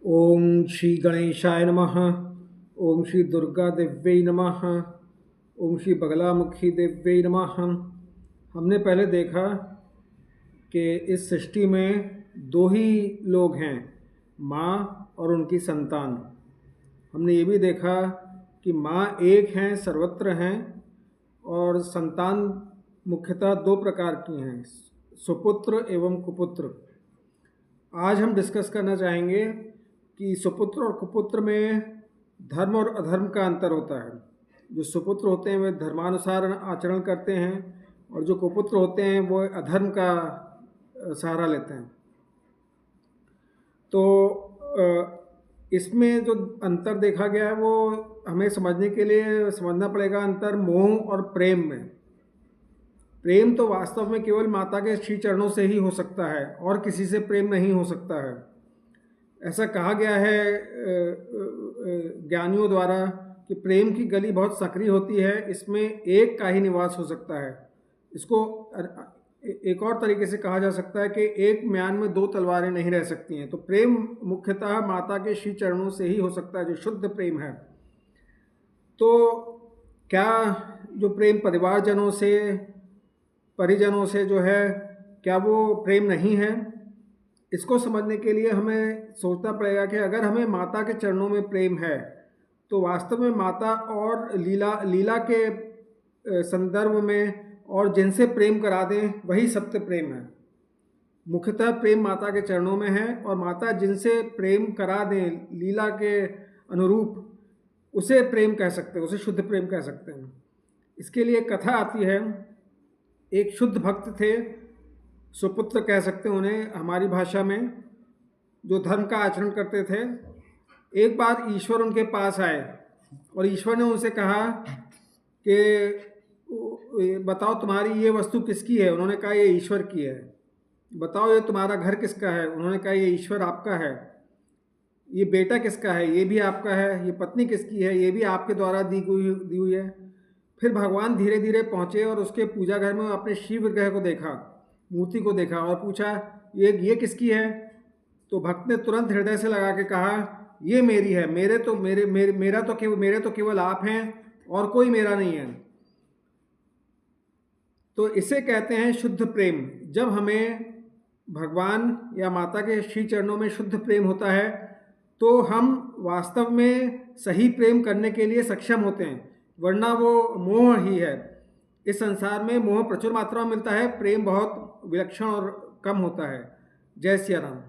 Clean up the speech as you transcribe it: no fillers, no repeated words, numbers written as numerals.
ओम श्री गणेशाय नमः। ओम श्री दुर्गा देव्यै नमः। ओम श्री बगलामुखी देव्यै नमः। हमने पहले देखा कि इस सृष्टि में दो ही लोग हैं, माँ और उनकी संतान। हमने ये भी देखा कि माँ एक हैं, सर्वत्र हैं, और संतान मुख्यतः दो प्रकार की हैं, सुपुत्र एवं कुपुत्र। आज हम डिस्कस करना चाहेंगे कि सुपुत्र और कुपुत्र में धर्म और अधर्म का अंतर होता है। जो सुपुत्र होते हैं वे धर्मानुसार आचरण करते हैं, और जो कुपुत्र होते हैं वो अधर्म का सहारा लेते हैं। तो इसमें जो अंतर देखा गया है वो हमें समझने के लिए समझना पड़ेगा अंतर मोह और प्रेम में। प्रेम तो वास्तव में केवल माता के श्री चरणों से ही हो सकता है, और किसी से प्रेम नहीं हो सकता है। ऐसा कहा गया है ज्ञानियों द्वारा कि प्रेम की गली बहुत संकरी होती है, इसमें एक का ही निवास हो सकता है। इसको एक और तरीके से कहा जा सकता है कि एक म्यान में दो तलवारें नहीं रह सकती हैं। तो प्रेम मुख्यतः माता के श्री चरणों से ही हो सकता है, जो शुद्ध प्रेम है। तो क्या जो प्रेम परिवारजनों से, परिजनों से जो है, क्या वो प्रेम नहीं है? इसको समझने के लिए हमें सोचना पड़ेगा कि अगर हमें माता के चरणों में प्रेम है तो वास्तव में माता और लीला के संदर्भ में और जिनसे प्रेम करा दें वही सत्य प्रेम है। मुख्यतः प्रेम माता के चरणों में है, और माता जिनसे प्रेम करा दें लीला के अनुरूप उसे प्रेम कह सकते हैं, उसे शुद्ध प्रेम कह सकते हैं। इसके लिए कथा आती है। एक शुद्ध भक्त थे, सुपुत्र कह सकते हैं उन्हें हमारी भाषा में, जो धर्म का आचरण करते थे। एक बार ईश्वर उनके पास आए और ईश्वर ने उनसे कहा कि बताओ तुम्हारी ये वस्तु किसकी है? उन्होंने कहा ये ईश्वर की है। बताओ ये तुम्हारा घर किसका है? उन्होंने कहा ये ईश्वर आपका है। ये बेटा किसका है? ये भी आपका है। ये पत्नी किसकी है? ये भी आपके द्वारा दी हुई है। फिर भगवान धीरे धीरे पहुँचे और उसके पूजा घर में अपने शिव विग्रह को देखा, मूर्ति को देखा, और पूछा ये किसकी है? तो भक्त ने तुरंत हृदय से लगा के कहा ये मेरी है। मेरे तो केवल आप हैं और कोई मेरा नहीं है। तो इसे कहते हैं शुद्ध प्रेम। जब हमें भगवान या माता के श्री चरणों में शुद्ध प्रेम होता है तो हम वास्तव में सही प्रेम करने के लिए सक्षम होते हैं, वरना वो मोह ही है। इस संसार में मोह प्रचुर मात्रा में मिलता है, प्रेम बहुत विलक्षण और कम होता है। जय सिया राम।